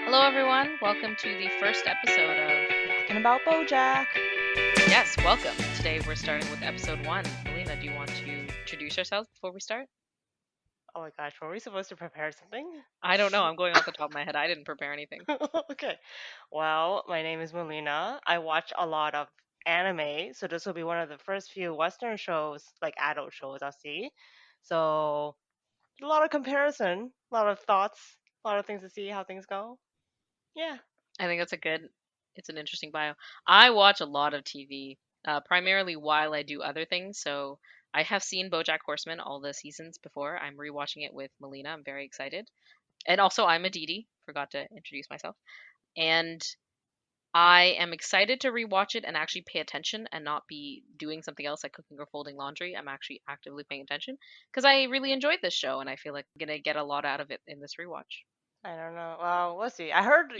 Hello, everyone. Welcome to the first episode of. Talking about BoJack. Yes, welcome. Today we're starting with episode 1. Melina, do you want to introduce yourself before we start? Oh my gosh, were we supposed to prepare something? I don't know. I'm going off the top of my head. I didn't prepare anything. Okay. Well, my name is Melina. I watch a lot of anime, so this will be one of the first few Western shows, like adult shows I'll see. So, a lot of comparison, a lot of thoughts, a lot of things to see how things go. Yeah. I think it's an interesting bio. I watch a lot of TV, primarily while I do other things. So I have seen BoJack Horseman all the seasons before. I'm rewatching it with Melina. I'm very excited. And also, I'm Aditi. Forgot to introduce myself. And I am excited to rewatch it and actually pay attention and not be doing something else like cooking or folding laundry. I'm actually actively paying attention because I really enjoyed this show and I feel like I'm gonna get a lot out of it in this rewatch. I don't know. Well, we'll see. I heard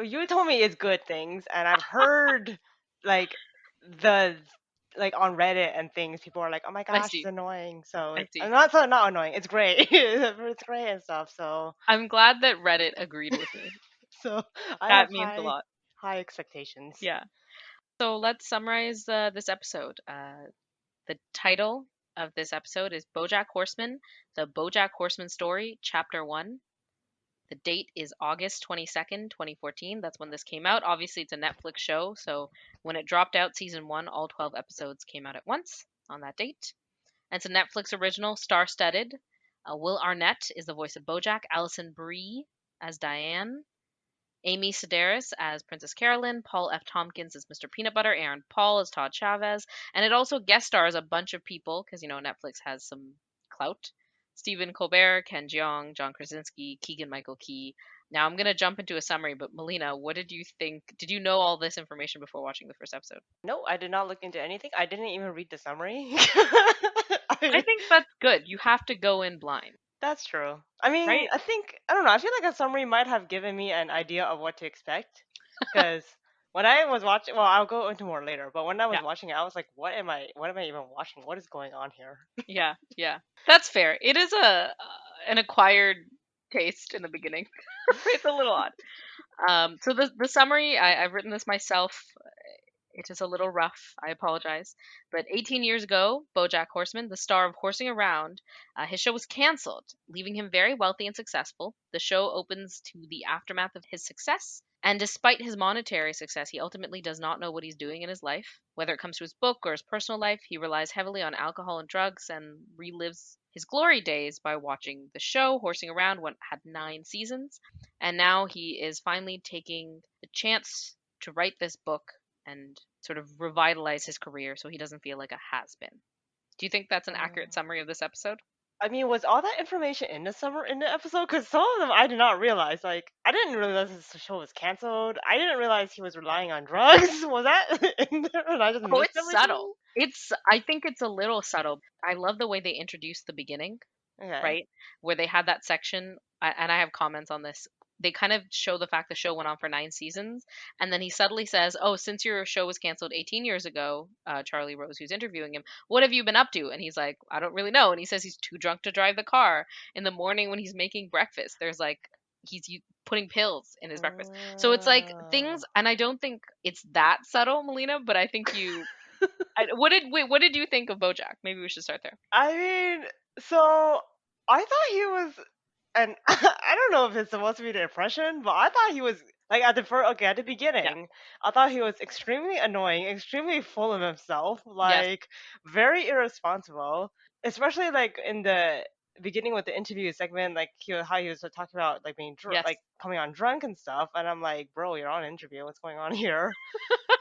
you told me it's good things, and I've heard like the like on Reddit and things, people are like, "Oh my I gosh, it's see. annoying." So I see. not annoying. It's great. It's great and stuff. So I'm glad that Reddit agreed with me. so I have That means a high lot. high expectations. Yeah. So let's summarize this episode. The title of this episode is BoJack Horseman, the BoJack Horseman Story, Chapter 1. The date is August 22nd, 2014. That's when this came out. Obviously, it's a Netflix show, so when it dropped out season 1, all 12 episodes came out at once on that date. And it's a Netflix original, star-studded. Will Arnett is the voice of BoJack, Alison Brie as Diane, Amy Sedaris as Princess Carolyn, Paul F. Tompkins as Mr. Peanut Butter, Aaron Paul as Todd Chavez, and it also guest stars a bunch of people because Netflix has some clout. Stephen Colbert, Ken Jeong, John Krasinski, Keegan Michael Key. Now I'm gonna jump into a summary, but Melina, what did you think? Did you know all this information before watching the first episode? No, I did not look into anything. I didn't even read the summary. I I, think that's good. You have to go in blind, that's true. I mean, right? I don't know. I feel like a summary might have given me an idea of what to expect. Because when I was watching, well, I'll go into more later. But when I was Yeah, watching it, I was like, what am I even watching? What is going on here? yeah, yeah. That's fair. It is an acquired taste in the beginning. It's a little odd. So the summary, I've written this myself. It is a little rough. I apologize. But 18 years ago, BoJack Horseman, the star of Horsing Around, his show was canceled, leaving him very wealthy and successful. The show opens to the aftermath of his success. And despite his monetary success, he ultimately does not know what he's doing in his life. Whether it comes to his book or his personal life, he relies heavily on alcohol and drugs and relives his glory days by watching the show. Horsing Around had 9 seasons. And now he is finally taking the chance to write this book and sort of revitalize his career so he doesn't feel like a has been. Do you think that's an accurate summary of this episode? I mean, was all that information in the episode? Because some of them I did not realize. Like, I didn't realize this show was canceled. I didn't realize he was relying on drugs. Was that in there? And I just Oh, missed it's everything. subtle. I think it's a little subtle. I love the way they introduced the beginning, Okay. right? Where they had that section, and I have comments on this. They kind of show the fact the show went on for 9 seasons, and then he subtly says, "Oh, since your show was canceled 18 years ago, Charlie Rose, who's interviewing him, what have you been up to?" And he's like, "I don't really know." And he says he's too drunk to drive the car. In the morning when he's making breakfast, there's like putting pills in his breakfast. So it's like things, and I don't think it's that subtle, Melina. But I think you. What did you think of BoJack? Maybe we should start there. I mean, so I thought he was, and I don't know if it's supposed to be the impression, but I thought he was like at the first, okay, at the Yeah. beginning, I thought he was extremely annoying, extremely full of himself, Yes. like very irresponsible, especially like in the beginning with the interview segment, like how he was talking about like being Yes. like coming on drunk and stuff, and I'm like, bro, you're on an interview, what's going on here?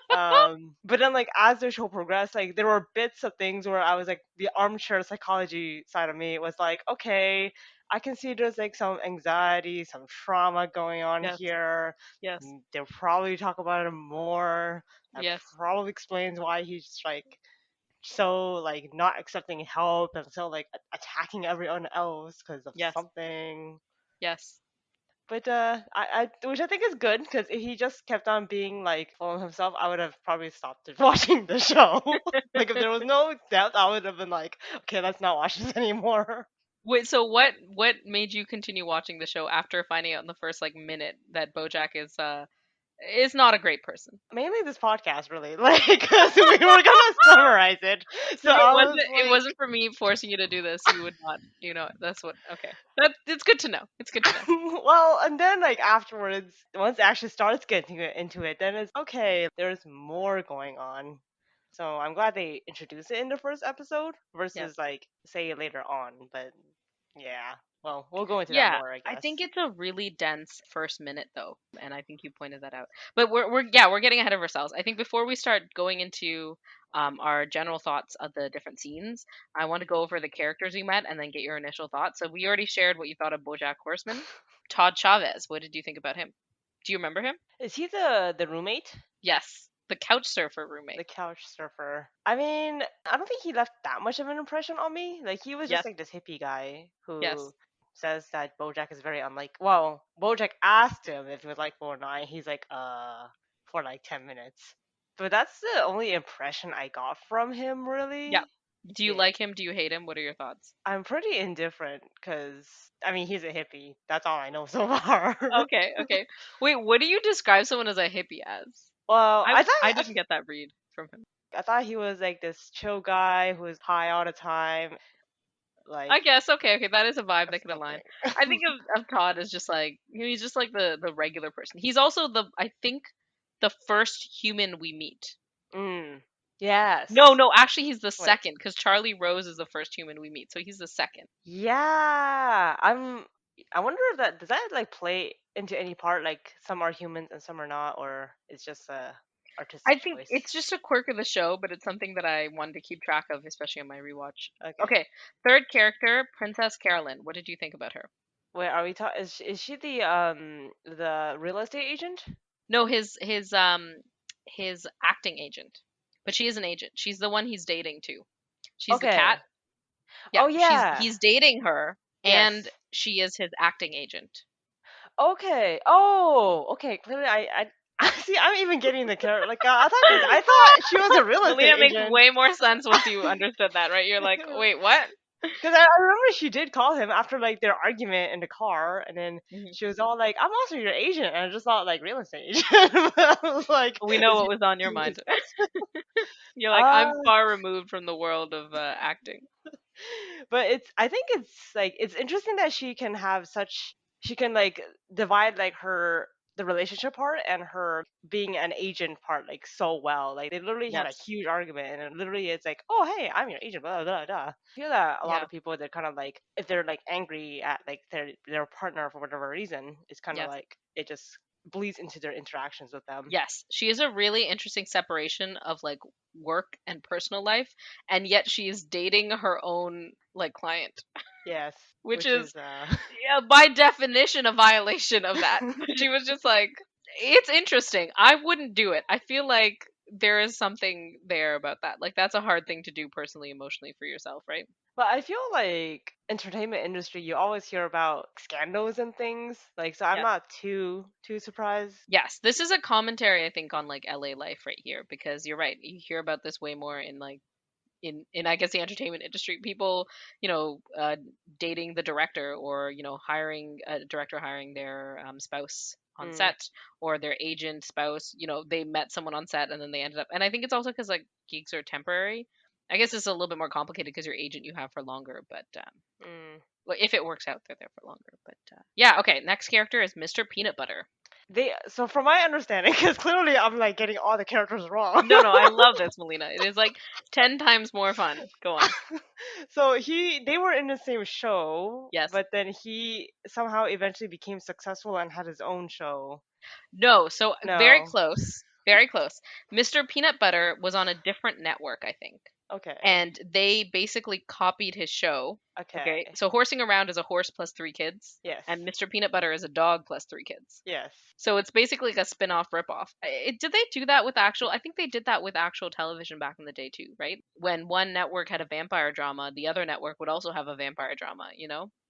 But then like as the show progressed, like there were bits of things where I was like the armchair psychology side of me was like, okay, I can see there's like some anxiety, some trauma going on Yes. here. Yes. They'll probably talk about it more. That Yes. probably explains why he's like so like not accepting help and so like attacking everyone else because of Yes. something. Yes. But which I think is good because if he just kept on being like full of himself, I would have probably stopped watching the show. Like if there was no depth, I would have been like, okay, let's not watch this anymore. Wait, so what made you continue watching the show after finding out in the first like minute that BoJack is not a great person? Mainly this podcast, really, like, because we were gonna summarize it. So If it I wasn't was it like, wasn't for me forcing you to do this, you would not. That's what. Okay, that it's good to know. It's good to know. well, and then like afterwards, once it actually starts getting into it, then it's okay. There's more going on. So I'm glad they introduced it in the first episode Yes. versus like say later on. But yeah, well, we'll go into that Yeah, more, I I guess. think it's a really dense first minute though, and I think you pointed that out. But we're getting ahead of ourselves. I think before we start going into our general thoughts of the different scenes, I want to go over the characters we met and then get your initial thoughts. So we already shared what you thought of BoJack Horseman. Todd Chavez, what did you think about him? Do you remember him? Is he the roommate? Yes, the couch surfer The roommate. couch surfer. I mean, I don't think he left that much of an impression on me. Like he was just Yes, like this hippie guy yes. who says that BoJack is very unlike. Well, BoJack asked him if he was like 4 9. He's like, for like 10 minutes. But that's the only impression I got from him, Yeah. really. Do you Yeah, like him? Do you hate him? What are your thoughts? I'm pretty indifferent because I mean he's a hippie. That's all I know so far. Okay, okay. Wait, what do you describe someone as a hippie as? well, I didn't get that read from him. I thought he was like this chill guy who was high all the time. Like I guess okay, okay, that is a vibe or that can align. I something. think of Todd as just like he's just like the regular person. He's also the I think the first human we meet. Mm. Yes. No, no, actually he's the Wait. second because Charlie Rose is the first human we meet, so he's the second. Yeah. I wonder if that does that like play into any part? Like some are humans and some are not, or it's just a I artistic think choice. it's just a quirk of the show, but it's something that I wanted to keep track of, especially on my rewatch. Okay. Okay, third character, Princess Carolyn. What did you think about her? Wait, are we talking? Is she the real estate agent? No, his acting agent. But she is an agent. She's the one he's dating too. She's the cat. Okay. Yeah, Oh yeah. he's dating her Yes. and she is his acting agent. Okay. Oh. Okay. Clearly, I see. I'm even getting the character. Like I thought she was a real estate Melina makes agent. way more sense once you understood that, right? You're like, wait, what? Because I remember she did call him after like their argument in the car, and then Mhm. she was all like, "I'm also your agent," and I just thought like real estate agent. I was like, We know "Is what he was on your doing his mind. best?" You're like, Uh, I'm far removed from the world of acting. but I think it's like it's interesting that she can have such she can like divide like her the relationship part and her being an agent part like so well. Like they literally had a Yes. huge argument, and it literally it's like, oh hey, I'm your agent, blah blah blah. I feel that a lot Yeah. of people they're kind of like if they're like angry at like their partner for whatever reason, it's kind of Yes. like it just bleeds into their interactions with them. Yes, she is a really interesting separation of like work and personal life, and yet she's dating her own like client, Yes, which which is is yeah, by definition a violation of that. She was just like, it's interesting. I wouldn't do it. I feel like there is something there about that. Like that's a hard thing to do personally, emotionally for yourself, right? But I feel like entertainment industry, you always hear about scandals and things. Like, so I'm Yeah. not too surprised. Yes, this is a commentary I think on like LA life right here because you're right. You hear about this way more in like in I guess the entertainment industry, people, dating the director or hiring a director hiring their spouse on Mm, set or their agent spouse. They met someone on set and then they ended up. And I think it's also because like gigs are temporary. I guess it's a little bit more complicated because your agent you have for longer, but mm. well, if it works out, they're there for longer. But yeah, okay. Next character is Mr. Peanut Butter. They so from my understanding, because clearly I'm like getting all the characters wrong. No, no, I love this, Melina. It is like 10 times more fun. Go on. So they were in the same show, Yes. but then he somehow eventually became successful and had his own show. No, so very No. close. Very close. Mr. Peanut Butter was on a different network, I think. Okay. And they basically copied his show. Okay. Okay. So Horsing Around is a horse plus three kids, Yes. and Mr. Peanut Butter is a dog plus three kids. Yes. So it's basically like a spin-off ripoff. Did they do that with actual I think they did that with actual television back in the day too, right? When one network had a vampire drama, the other network would also have a vampire drama.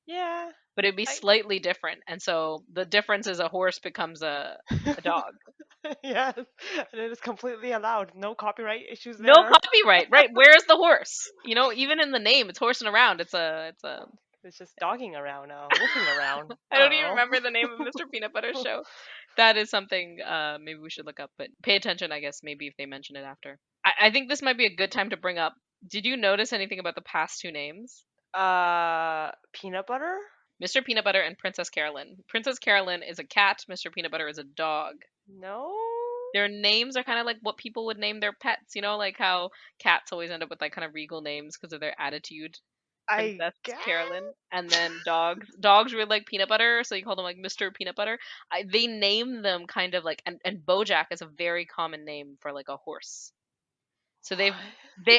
Yeah. But it'd be I slightly different. And so the difference is a horse becomes a dog. yes, and it is completely allowed. No copyright issues No there. copyright, right? Where's the horse? Even in the name, it's horsing around. It's a It's just dogging around now, wolfing around. I I don't don't even know. remember the name of Mr. Peanut Butter's show. That is something maybe we should look up, but pay attention, I guess, maybe if they mention it after. I think this might be a good time to bring up. Did you notice anything about the past two names? Peanut butter? Mr. Peanut Butter and Princess Carolyn. Princess Carolyn is a cat, Mr. Peanut Butter is a dog. No. Their names are kind of like what people would name their pets, like how cats always end up with like kind of regal names because of their attitude. I Princess guess. Carolyn, and then dogs really like peanut butter, so you call them like Mr. Peanut Butter. They name them kind of like, and BoJack is a very common name for like a horse. So they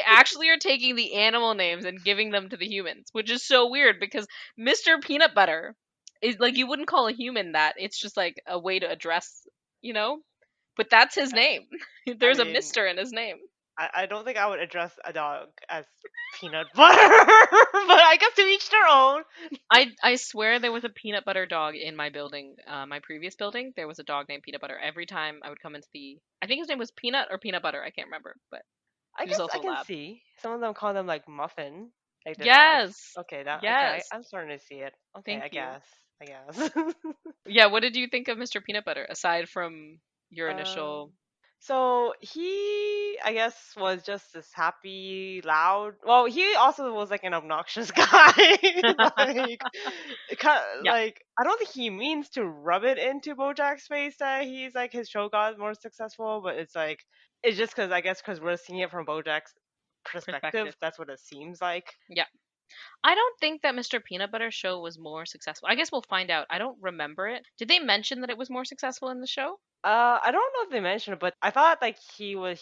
actually are taking the animal names and giving them to the humans, which is so weird because Mr. Peanut Butter is like you wouldn't call a human that. It's just like a way to address, you know. But that's his I, name. I There's a mean, Mister in his name. I don't think I would address a dog as peanut butter, but I guess to each their own. I swear there was a peanut butter dog in my building, my previous building. There was a dog named Peanut Butter. Every time I would come into I think his name was Peanut or Peanut Butter. I can't remember, but I he was guess I also a can lab. see some of them call them like muffin, like the dogs. Yes, Okay, that okay. yes. I'm starting to see it. Okay, Thank I you. guess. I guess. Yeah, what did you think of Mr. Peanut Butter aside from your um. initial? So he, I guess, was just this happy, loud. Well, he also was like an obnoxious guy. Like, it kind of, Yeah, like I don't think he means to rub it into BoJack's face that he's like his show got more successful, but it's like it's just because I guess because we're seeing it from BoJack's perspective, perspective. that's what it seems like. Yeah, I don't think that Mr. Peanut Butter show was more successful. I guess we'll find out. I don't remember it. Did they mention that it was more successful in the show? I don't know if they mentioned it, but I thought like he was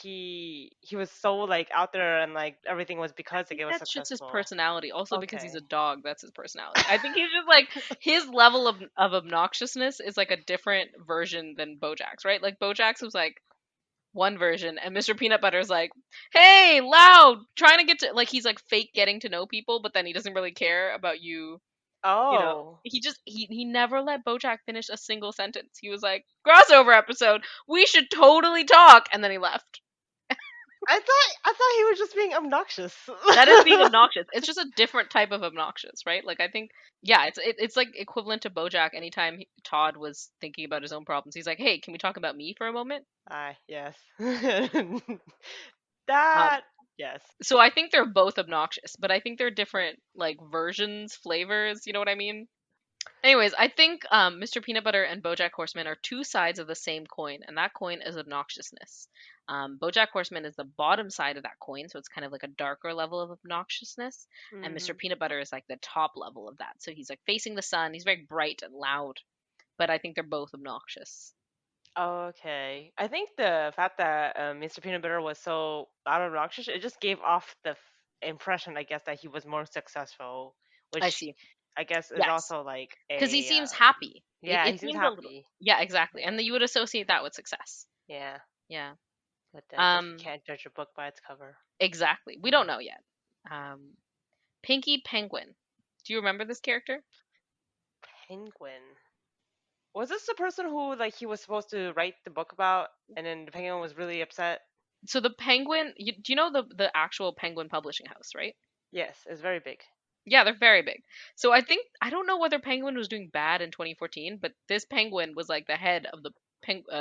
so like out there and like everything was I because like think it was that's just his successful. personality. Also, because he's a Okay. dog, that's his personality. I think he's just like his level of obnoxiousness is like a different version than Bojack's, right? Like Bojack's was like one version, and Mr. Peanut Butter's like, "Hey, loud, trying to get to like he's like fake getting to know people, but then he doesn't really care about you." Oh. He never let Bojack finish a single sentence. He was like, "Crossover episode, we should totally talk," and then he left. I thought he was just being obnoxious. That is being obnoxious. It's just a different type of obnoxious, right? Like I think, yeah, it's like equivalent to BoJack. Anytime Todd was thinking about his own problems, he's like, "Hey, can we talk about me for a moment?" Yes. Um, That yes. so I think they're both obnoxious, but I think they're different like versions, flavors. You know what I mean? Anyways, I think Mr. Peanut Butter and BoJack Horseman are two sides of the same coin, and that coin is obnoxiousness. BoJack Horseman is the bottom side of that coin, so it's kind of like a darker level of obnoxiousness, and Mr. Hmm. Peanut Butter is like the top level of that. So he's like facing the sun. He's very bright and loud, but I think they're both obnoxious. Okay. I think the fact that Mr. Peanut Butter was so loud and obnoxious, it just gave off the impression, I guess, that he was more successful, I which see. I guess is Yes, also like because he a seems happy. It, yeah, it he seems seems a little. happy. Yeah, exactly, Yeah. and you would associate that with success. Yeah. Yeah. But I guess we Um. can't judge a book by its cover. Exactly. We don't know yet. Pinky Penguin. Do you remember this character? Penguin. Was this the person who like he was supposed to write the book about, and then the penguin was really upset? So the Penguin, do you know the actual Penguin publishing house, right? Yes, it's very big. Yeah, they're very big. So I think I don't know whether Penguin was doing bad in 2014, but this Penguin was like the head of the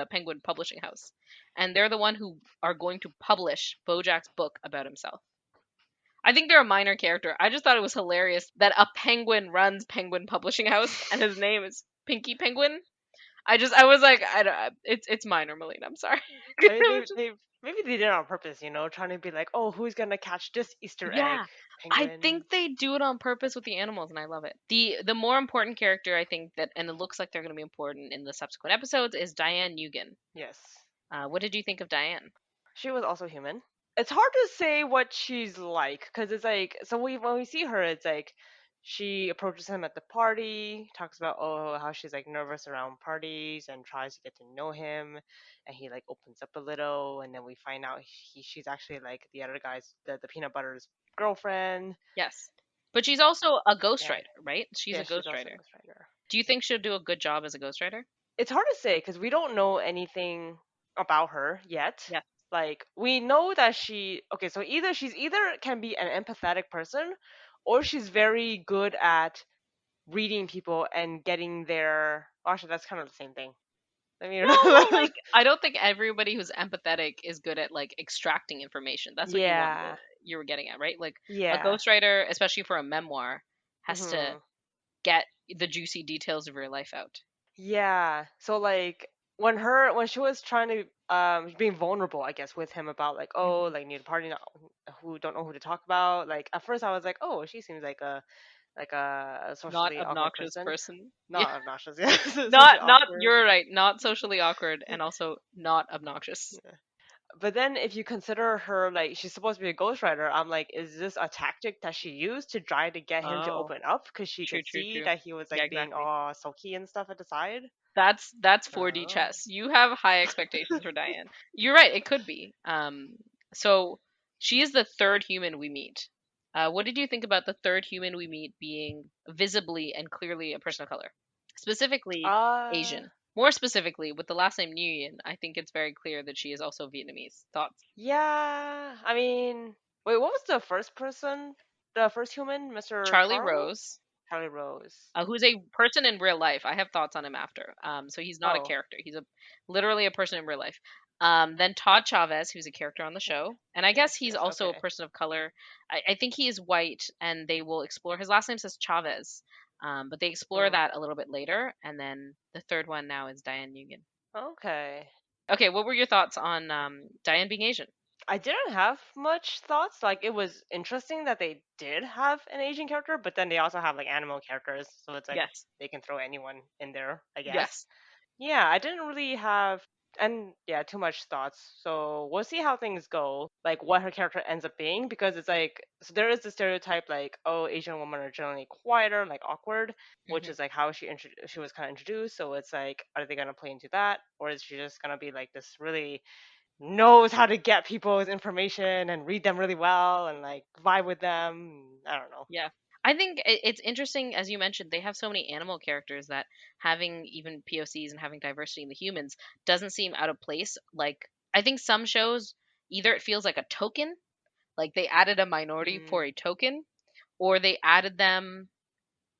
Penguin publishing house, and they're the one who are going to publish BoJack's book about himself. I think they're a minor character. I just thought it was hilarious that a penguin runs Penguin Publishing House and his name is Pinky Penguin. I was like, I don't. It's minor, Melina. I'm sorry. I It mean, was just, they maybe they did it on purpose, trying to be like, oh, who's gonna catch this Easter egg? yeah, I Penguin. think they do it on purpose with the animals, and I love it. The more important character, I think that, and it looks like they're going to be important in the subsequent episodes, is Diane Nugen. Yes, What did you think of Diane? she was also human. It's hard to say what she's like because it's like so when we see her, it's like she approaches him at the party, talks about how she's like nervous around parties and tries to get to know him, and he like opens up a little, and then we find out she's actually like the other guy's the peanut butter's girlfriend. Yes, but she's also a Yeah, ghostwriter, right? She's yeah, a she's also a ghostwriter. ghostwriter. Do you think she'll do a good job as a ghostwriter? It's hard to say because we don't know anything about her yet. Yes. Like we know that she okay, so either she's either can be an empathetic person or she's very good at reading people and getting their. Actually, that's kind of the same thing. I mean, No, well, like I don't think everybody who's empathetic is good at like extracting information. That's what yeah, you were getting at, right? Like a yeah. ghostwriter, especially for a memoir, has to Hmm. get the juicy details of your life out. Yeah. So like when she was trying to being vulnerable, I guess, with him about like, oh, Hmm. like need a party not who don't know who to talk about. Like at first I was like, oh, she seems like a Not socially awkward obnoxious person. person. Yeah. Not obnoxious, yeah. Socially Not awkward. you're right, not socially awkward and also not obnoxious. Yeah. But then if you consider her like she's supposed to be a ghostwriter, I'm like, is this a tactic that she used to try to get him to Oh, open up because she true, could true, see true. that he was Yeah, like being exactly. all sulky and stuff at the side? That's 4D Oh. chess. You have high expectations for Diane. You're right, it could be. So she is the third human we meet. What did you think about the third human we meet being visibly and clearly a person of color? Specifically Uh Asian. More specifically, with the last name Nguyen, I think it's very clear that she is also Vietnamese. Thoughts? Yeah, I mean, wait, what was the first person? The first human, Mr. Charlie Charles? Rose, Charlie Rose. who's a person in real life. I have thoughts on him after. So he's not a Oh, character. He's a literally a person in real life. Then Todd Chavez, who's a character on the show, and I guess yes, he's yes, also a okay. person of color. I think he is white, and they will explore. His last name says Chavez, but they explore Mm, that a little bit later. And then the third one now is Diane Nugen. okay. Okay, what were your thoughts on Diane being Asian? I didn't have much thoughts. Like, it was interesting that they did have an Asian character, but then they also have like animal characters, so it's like Yes, they can throw anyone in there, I guess. yes. Yeah, I didn't really have and yeah, too much thoughts. So we'll see how things go, like what her character ends up being, because it's like so there is the stereotype like, oh, Asian women are generally quieter, like awkward, which Hmm. is like how she was kind of introduced. So it's like, are they gonna play into that, or is she just gonna be like this really knows how to get people's information and read them really well and like vibe with them? I don't know. Yeah. I think it's interesting, as you mentioned, they have so many animal characters that having even POCs and having diversity in the humans doesn't seem out of place. Like, I think some shows, either it feels like a token, like they added a minority for Mm, a token, or they added them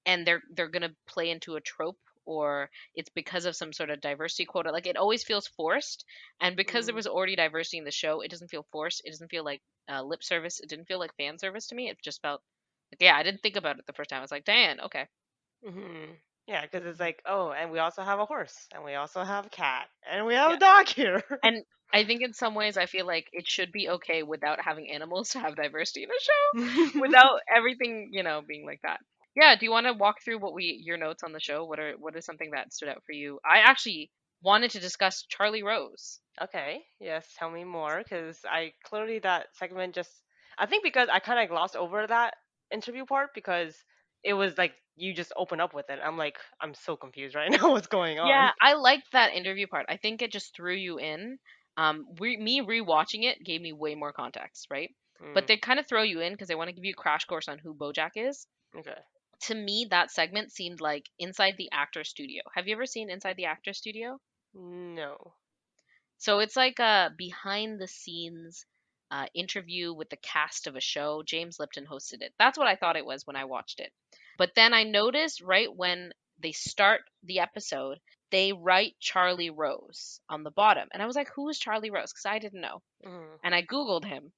and they're gonna play into a trope, or it's because of some sort of diversity quota. Like it always feels forced, and because there mm, was already diversity in the show, it doesn't feel forced. It doesn't feel like lip service. It didn't feel like fan service to me. It just felt like, yeah, I didn't think about it the first time. I was like, Dan, okay. hmm. Yeah, because it's Mhm. like, oh, and we also have a horse, and we also have a cat, and we have Yeah, a dog here. and I think in some ways I feel like it should be okay without having animals to have diversity in a show, without everything being like that. Yeah, do you want to walk through your notes on the show? What is something that stood out for you? I actually wanted to discuss Charlie Rose. Okay, yes, tell me more, because I clearly that segment just, I think because I kind of glossed over that interview part because it was like you just open up with it. I'm like, I'm so confused right now. What's going on? Yeah, I liked that interview part. I think it just threw you in. Me rewatching it gave me way more context, right? But Mm, they kind of throw you in because they want to give you a crash course on who BoJack is. okay. To me, that segment seemed like inside the actor studio. Have you ever seen Inside the Actor Studio? No. So it's like a behind the scenes interview with the cast of a show. James Lipton hosted it. That's what I thought it was when I watched it. But then I noticed right when they start the episode, they write Charlie Rose on the bottom. And I was like, who is Charlie Rose? Because I didn't know. Mm, And I Googled him,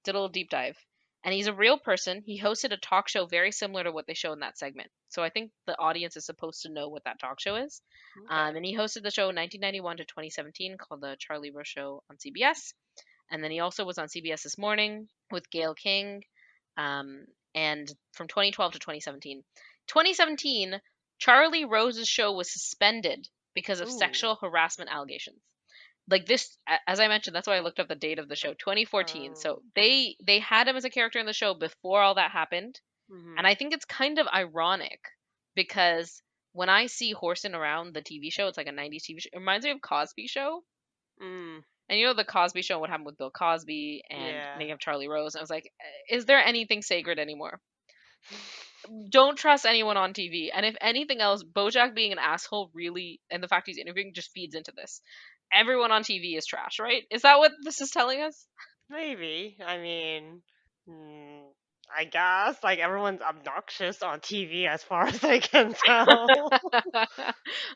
did a little deep dive. And he's a real person. He hosted a talk show very similar to what they show in that segment. So I think the audience is supposed to know what that talk show is. okay. And he hosted the show 1991 to 2017 called The Charlie Rose Show on CBS. And then he also was on CBS This Morning with Gail King. Um, and from 2012 to 2017. 2017, Charlie Rose's show was suspended because of Ooh. sexual harassment allegations. Like this, as I mentioned, that's why I looked up the date of the show, 2014. Um. So they had him as a character in the show before all that happened, and Mhm. I think it's kind of ironic because when I see Horsing Around the TV show, it's like a 90s TV show. It reminds me of Cosby Show. Mm. And the Cosby Show, what happened with Bill Cosby, and Yeah. then you have Charlie Rose. And I was like, is there anything sacred anymore? Don't trust anyone on TV. And if anything else, Bojack being an asshole really, and the fact he's interviewing just feeds into this. Everyone on TV is trash, right? Is that what this is telling us? Maybe. I mean, mm, I guess like everyone's obnoxious on TV as far as I can tell.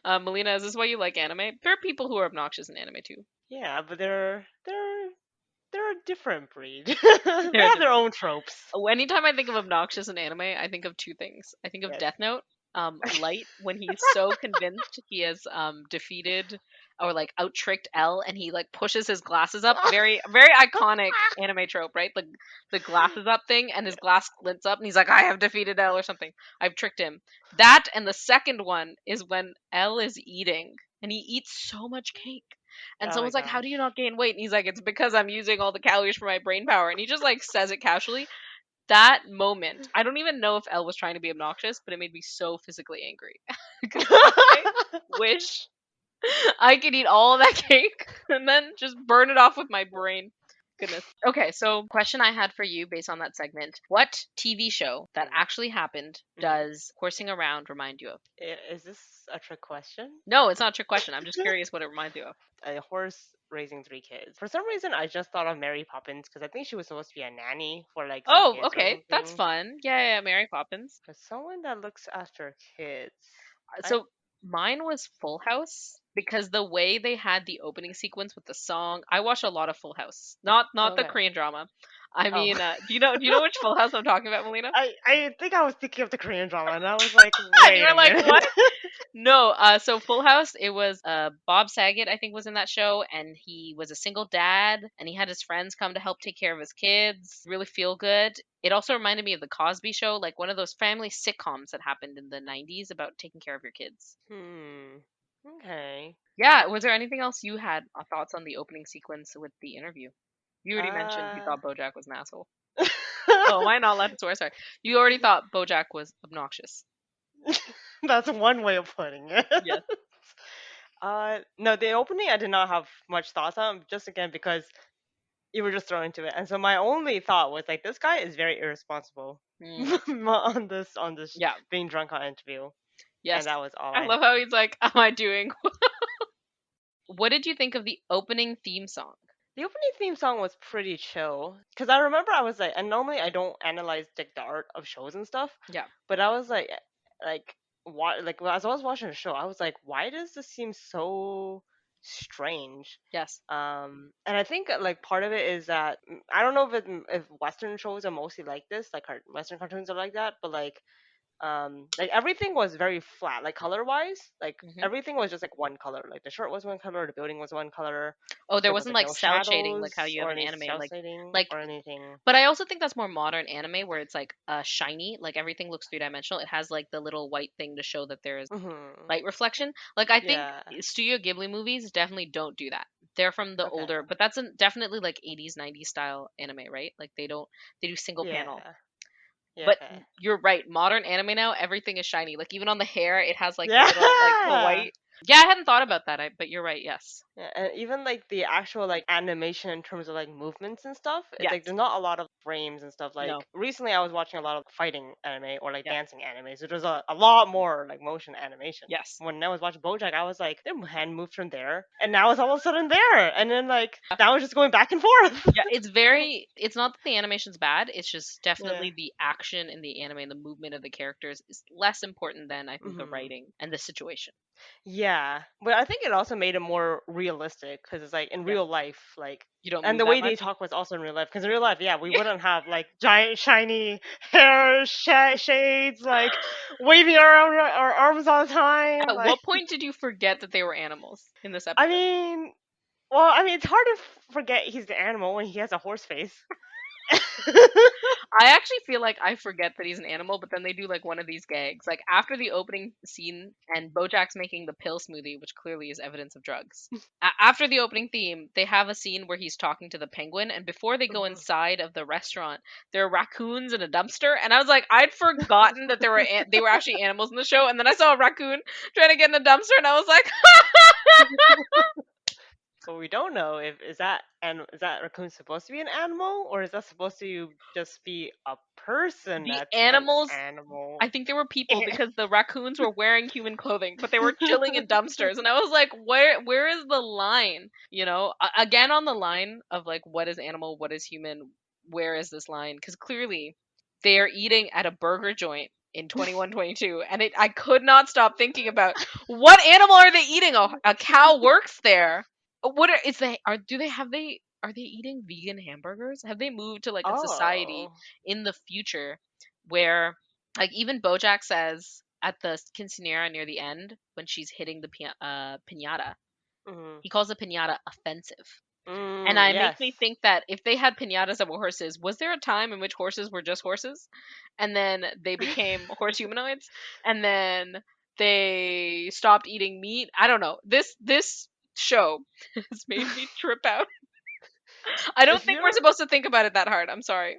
Melina, is this why you like anime? There are people who are obnoxious in anime too. Yeah, but they're a different breed. They They're have their different. own tropes. Oh, anytime I think of obnoxious in anime, I think of two things. I think of Yes. Death Note, Light, when he's so convinced he has defeated or like out tricked L, and he like pushes his glasses up. Very very iconic anime trope, right? The glasses up thing, and his glass glints up, and he's like, "I have defeated L" or something. I've tricked him. That and the second one is when L is eating, and he eats so much cake. And Oh my someone's like, "How do you gosh. not gain weight?" And he's like, "It's because I'm using all the calories for my brain power." And he just like says it casually. That moment, I don't even know if Elle was trying to be obnoxious, but it made me so physically angry because I wish I could eat all of that cake and then just burn it off with my brain. Goodness. Okay, so question I had for you based on that segment. What TV show that actually happened Mhm. does horsing around remind you of? Is this a trick question? No, it's not a trick question. I'm just curious what it reminds you of. A horse raising three kids. For some reason, I just thought of Mary Poppins because I think she was supposed to be a nanny for like some Oh, kids or okay. That's something. fun. Yeah, Mary Poppins. But someone that looks after kids. I So mine was Full House because the way they had the opening sequence with the song, I watched a lot of Full House. Not the okay. Korean drama. I Oh. mean, do you know which Full House I'm talking about, Melina? I think I was thinking of the Korean drama and I was like, And you wait were a like, minute. what? No, so Full House, it was Bob Saget, I think, was in that show, and he was a single dad, and he had his friends come to help take care of his kids. Really feel good. It also reminded me of the Cosby Show, like one of those family sitcoms that happened in the 90s about taking care of your kids. Hmm. Okay. Yeah, was there anything else you had thoughts on the opening sequence with the interview? You already mentioned you Uh thought BoJack was an asshole. Oh, am I not allowed to swear? Sorry. You already thought BoJack was obnoxious. That's one way of putting it. Yes. No, the opening I did not have much thoughts on, just again because you were just thrown into it. And so my only thought was like, this guy is very irresponsible Mm, on this yeah. being drunk on interview, and Yes. that was all I I had. love how he's like, "Am I doing?" What did you think of the opening theme song? The opening theme song was pretty chill because I remember I was like, and normally I don't analyze like the art of shows and stuff, Yeah. but I was like, why? Like as I was watching the show, I was like, why does this seem so strange? Yes. And I think like part of it is that I don't know if Western shows are mostly like this, like Western cartoons are like that, but like everything was very flat, like color wise, like Hmm. everything was just like one color, like the shirt was one color, the building was one color, Oh, there there was wasn't like like no cell shading like how shadows you have or in any anime, cell shading like or anything. but I also think that's more modern anime where it's like shiny, like everything looks three-dimensional. It has like the little white thing to show that there is Hmm. light reflection. Like I think Yeah. Studio Ghibli movies definitely don't do that. They're from the Okay. older, but that's definitely like 80s, 90s style anime, right? Like they do single panel. Yeah. Yeah. But Okay. you're right, modern anime now everything is shiny. Like even on the hair, it has like the little like the Yeah. white. Yeah, I hadn't thought about that. But you're right. Yes. Yeah, and even like the actual like animation in terms of like movements and stuff, it's like Yes. there's not a lot of frames and stuff. No. Like recently, I was watching a lot of fighting anime or like Yeah. dancing anime, so there's a lot more like motion animation. Yes. When I was watching BoJack, I was like, their hand moved from there, and now it's all of a sudden there, and then like now it's just going back and forth. Yeah, it's not that the animation's bad, it's just Yeah. definitely the action in the anime and the movement of the characters is less important than I think the Hmm. writing and the situation. Yeah, but I think it also made it more realistic because it's like in Yeah. real life, like, You don't and move the that way they much. talk was also in real life. Because in real life, yeah, we wouldn't have like giant shiny hair shades, like waving our arms all the time. At Like, what point did you forget that they were animals in this I episode? mean, well, I mean, it's hard to forget he's the animal when he has a horse face. I actually feel like I forget that he's an animal, but then they do like one of these gags. Like after the opening scene and Bojack's making the pill smoothie, which clearly is evidence of drugs. After the opening theme, they have a scene where he's talking to the penguin, and before they go inside of the restaurant, there are raccoons in a dumpster, and I was like, I'd forgotten that they were actually animals in the show, and then I saw a raccoon trying to get in the dumpster, and I was like, But we don't know if is that raccoon supposed to be an animal or is that supposed to just be a person the that's an animals. animal? I think they were people because the raccoons were wearing human clothing, but they were chilling in dumpsters, and I was like, where is the line? Again on the line of like what is animal, what is human, where is this line? Because clearly, they are eating at a burger joint in 2122, and I could not stop thinking about what animal are they eating? A cow works there. What are is they are do they have they are they eating vegan hamburgers? Have they moved to like a society Oh. in the future where like even BoJack says at the quinceanera near the end when she's hitting the piñata, Mhm. he calls the piñata offensive. And it makes Yes. me think that if they had piñatas that were horses, was there a time in which horses were just horses? And then they became horse humanoids? And then they stopped eating meat? I don't know. This show has made me trip out. I don't If think we're you're supposed to think about it that hard. I'm sorry.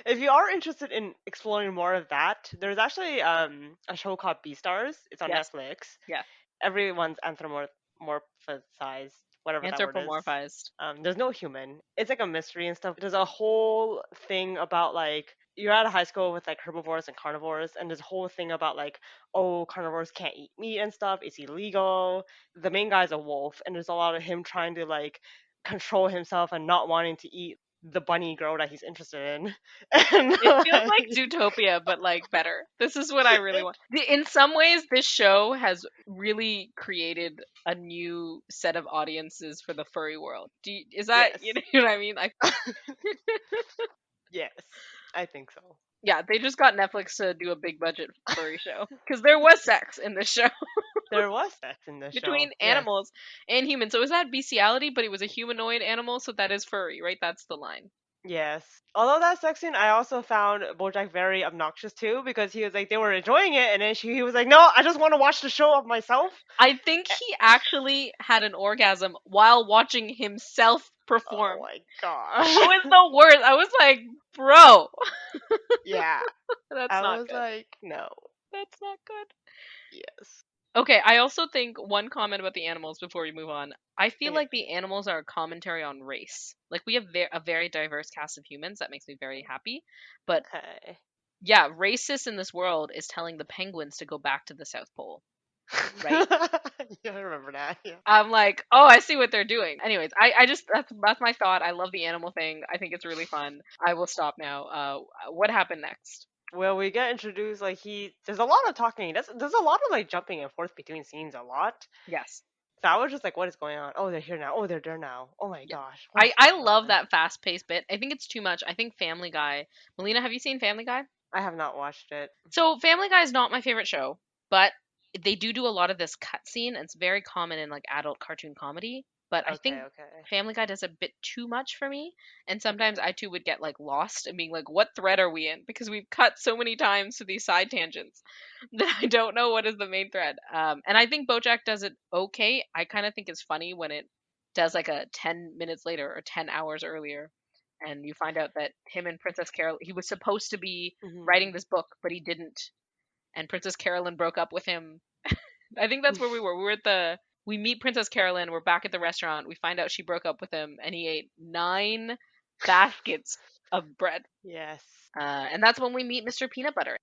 if you are interested in exploring more of that, there's actually a show called Beastars. It's on Yes. Netflix. Yeah. Everyone's anthropomorphized, whatever that word is. Anthropomorphized. There's no human. It's like a mystery and stuff. There's a whole thing about like you're at a high school with like herbivores and carnivores, and there's a whole thing about like, oh, carnivores can't eat meat and stuff. It's illegal. The main guy's a wolf, and there's a lot of him trying to like control himself and not wanting to eat the bunny girl that he's interested in. And It feels like like, Zootopia, but like better. This is what I really want. In some ways, this show has really created a new set of audiences for the furry world. Is that yes, you know what I mean? Like, yes, I think so. yeah, they just got Netflix to do a big budget furry show because there was sex in this show There was sex in the show. between Yes. animals and humans. So is that bestiality? But it was a humanoid animal, so that is furry, right? That's the line. Yes. Although that sex scene, I also found BoJack very obnoxious too because he was like they were enjoying it, and then he was like, "No, I just want to watch the show of myself." I think he actually had an orgasm while watching himself Oh perform. my It gosh. was the worst. I was like, bro, Yeah. that's I not was good. like, no. That's not good. Yes. Okay, I also think one comment about the animals before we move on. I feel Okay. like the animals are a commentary on race. Like we have a very diverse cast of humans. That makes me very happy. But Okay. yeah, racist in this world is telling the penguins to go back to the South Pole, right? Yeah, I remember that. Yeah. I'm like, oh, I see what they're doing. Anyways, I just that's my thought. I love the animal thing. I think it's really fun. I will stop now. What happened next? Well, we get introduced like there's a lot of talking. There's a lot of like jumping and forth between scenes a lot. Yes. So I was just like, what is going on? Oh, they're here now. Oh, they're there now. Oh my Yeah. gosh. What's I going love on? that fast paced bit. I think it's too much. I think Family Guy. Melina, have you seen Family Guy? I have not watched it. So Family Guy is not my favorite show, but they do a lot of this cutscene, and it's very common in like adult cartoon comedy. But I Okay, think okay. Family Guy does a bit too much for me, and sometimes Okay. I too would get like lost and being like, "What thread are we in?" Because we've cut so many times to these side tangents that I don't know what is the main thread. And I think BoJack does it okay. I kind of think it's funny when it does like a 10 minutes later or 10 hours earlier, and you find out that him and Princess Carol, he was supposed to be writing Mhm. this book, but he didn't, and Princess Carolyn broke up with him. I think that's where we were. We meet Princess Carolyn. We're back at the restaurant. We find out she broke up with him, and he ate 9 baskets of bread. Yes. And that's when we meet Mr. Peanut Butter.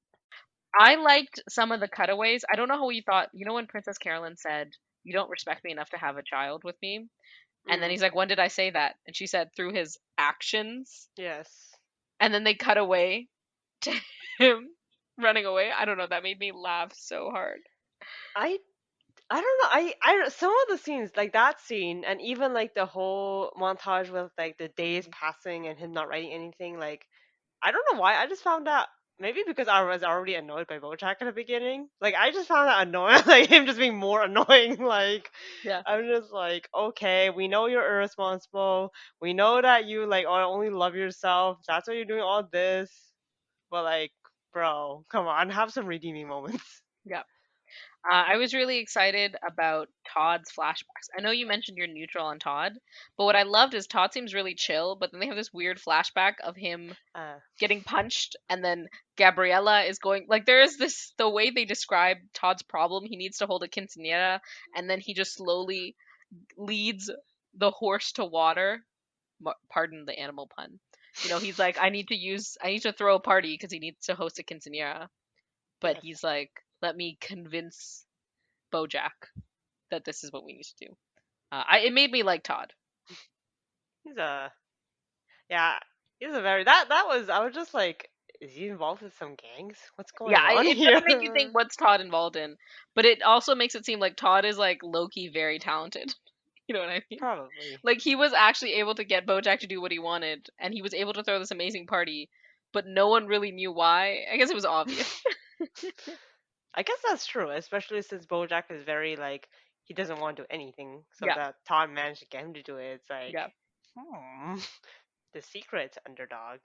I liked some of the cutaways. I don't know how you thought. You know when Princess Carolyn said, "You don't respect me enough to have a child with me," and then Mm. he's like, "When did I say that?" And she said, "Through his actions." Yes. And then they cut away to him running away. I don't know. That made me laugh so hard. I I don't know. I some of the scenes like that scene and even like the whole montage with like the days Mhm. passing and him not writing anything like I don't know why. I just found that maybe because I was already annoyed by BoJack at the beginning. Like I just found that annoying, like him just being more annoying. Like Yeah, I'm just like, okay, we know you're irresponsible. We know that you like only love yourself. That's why you're doing all this. But like, bro, come on, have some redeeming moments. yeah. I was really excited about Todd's flashbacks. I know you mentioned you're neutral on Todd, but what I loved is Todd seems really chill, but then they have this weird flashback of him Uh, getting punched, and then Gabriella is going like there is this the way they describe Todd's problem. He needs to hold a quinceanera, and then he just slowly leads the horse to water. Pardon the animal pun. You know, he's like, I need to throw a party because he needs to host a quinceanera, but yes, he's like, let me convince BoJack that this is what we need to do. It made me like Todd. he's a yeah, he's a very that was I was just like is he involved with some gangs? What's Yeah, going on it does here? make you think what's Todd involved in, but it also makes it seem like Todd is like low-key very talented. You know what I mean? Probably. Like he was actually able to get BoJack to do what he wanted, and he was able to throw this amazing party, but no one really knew why. I guess it was obvious. I guess that's true, especially since BoJack is very like he doesn't want to do anything, so Yeah, that Todd managed to get him to do it. It's like, yeah. the secret underdog.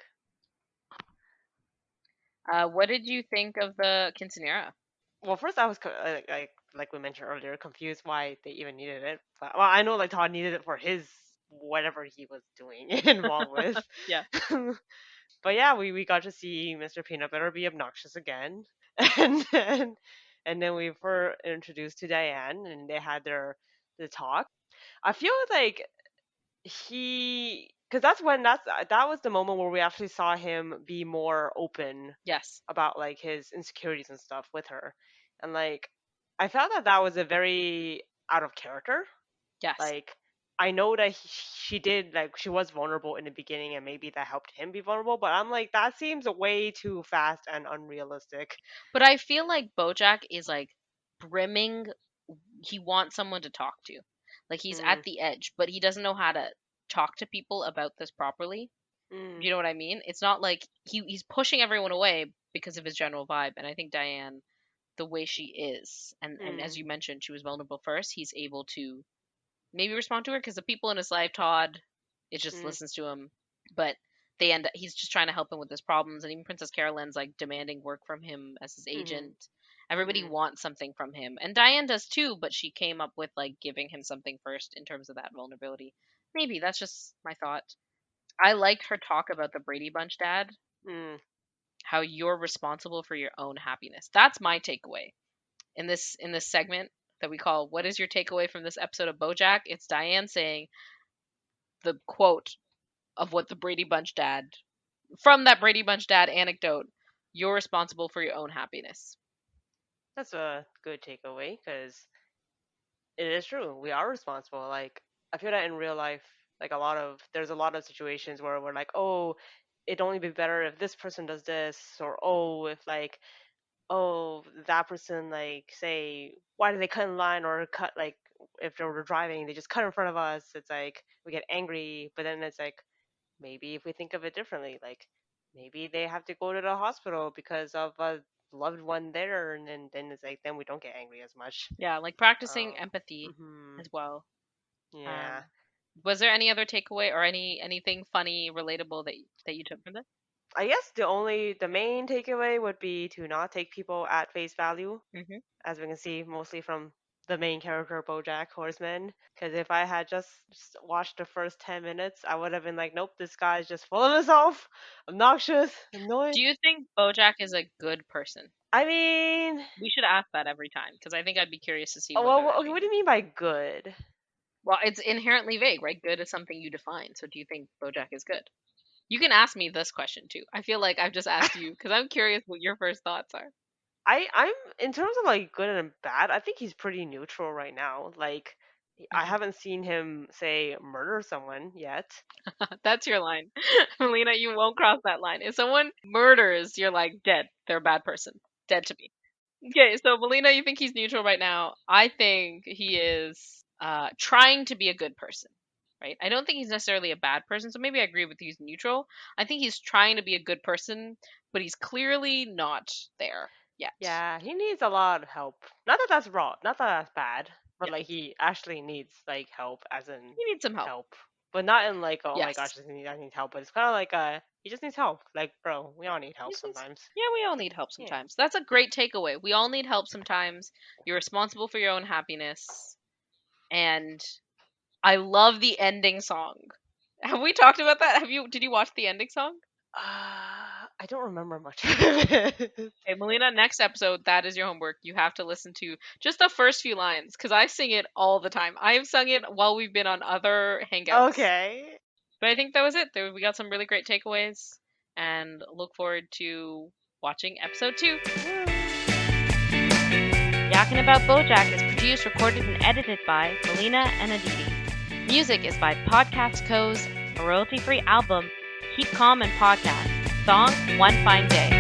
What did you think of the quinceanera? Well, first I was like we mentioned earlier, confused why they even needed it. But, well, I know like Todd needed it for his whatever he was doing involved with. Yeah. But yeah, we got to see Mr. Peanut Butter be obnoxious again, and then we were introduced to Diane, and they had the talk. I feel like because that was the moment where we actually saw him be more open Yes. about like his insecurities and stuff with her, and like I felt that that was a very out of character. Yes. Like I know that she did like she was vulnerable in the beginning, and maybe that helped him be vulnerable. But I'm like that seems way too fast and unrealistic. But I feel like BoJack is like brimming. He wants someone to talk to. Like he's Mm, at the edge, but he doesn't know how to talk to people about this properly. mm, Do you know what I mean? It's not like he's pushing everyone away because of his general vibe. And I think Diane, the way she is, and as mm, you mentioned, she was vulnerable first. He's able to maybe respond to her because the people in his life, Todd, it just mm, listens to him. But they end up, he's just trying to help him with his problems, and even Princess Carolyn's like demanding work from him as his mm, agent. Everybody mm, wants something from him, and Diane does too. But she came up with like giving him something first in terms of that vulnerability. Maybe that's just my thought. I liked her talk about the Brady Bunch dad, mm. how you're responsible for your own happiness. That's my takeaway in this segment that we call "What is your takeaway from this episode of BoJack?" It's Diane saying the quote of what the Brady Bunch dad from that Brady Bunch dad anecdote. You're responsible for your own happiness. That's a good takeaway because it is true. We are responsible. Like I feel that in real life, like there's a lot of situations where we're like, oh, it'd only be better if this person does this, or oh, if like, oh, that person like say, why did they cut in line or cut like if they were driving, they just cut in front of us. It's like we get angry, but then it's like maybe if we think of it differently, like maybe they have to go to the hospital because of a loved one there, and then it's like then we don't get angry as much. Yeah, like practicing Um, empathy mhm. as well. Yeah. Um, was there any other takeaway or anything funny, relatable that you took from this? I guess the main takeaway would be to not take people at face value, Hmm. as we can see mostly from the main character BoJack Horseman. Because if I had just watched the first 10 minutes, I would have been like, nope, this guy's just full of himself, obnoxious, annoying. Do you think BoJack is a good person? I mean, We should ask that every time because I think I'd be curious to see oh, what their okay, answer what do is. you mean by good? Well, it's inherently vague, right? Good is something you define. So do you think BoJack is good? You can ask me this question too. I feel like I've just asked you because I'm curious what your first thoughts are. I'm in terms of like good and bad, I think he's pretty neutral right now. Like I Hmm. haven't seen him say murder someone yet. That's your line. Melina, you won't cross that line. If someone murders, you're like dead. They're a bad person. Dead to me. Okay, so Melina, you think he's neutral right now. I think he is trying to be a good person. Right? I don't think he's necessarily a bad person, so maybe I agree with you, he's neutral. I think he's trying to be a good person, but he's clearly not there yet. Yeah, he needs a lot of help. Not that that's wrong, not that that's bad, but Yeah. like he actually needs like help, as in He needs some help. help, but not in like oh my gosh, Yes. I need help. But it's kind of like he just needs help. Like bro, we all need He help just needs, sometimes. yeah, we all need help Yeah. sometimes. That's a great takeaway. We all need help sometimes. You're responsible for your own happiness. And I love the ending song. Have we talked about that? Did you watch the ending song? I don't remember much of it. Okay, Melina, next episode, that is your homework. You have to listen to just the first few lines because I sing it all the time. I have sung it while we've been on other hangouts. Okay. But I think that was it. We got some really great takeaways and look forward to watching episode 2. Yakkin About BoJack is produced, recorded, and edited by Melina and Aditi. Music is by Podcast Co's royalty-free album, Keep Calm and Podcast, song One Fine Day.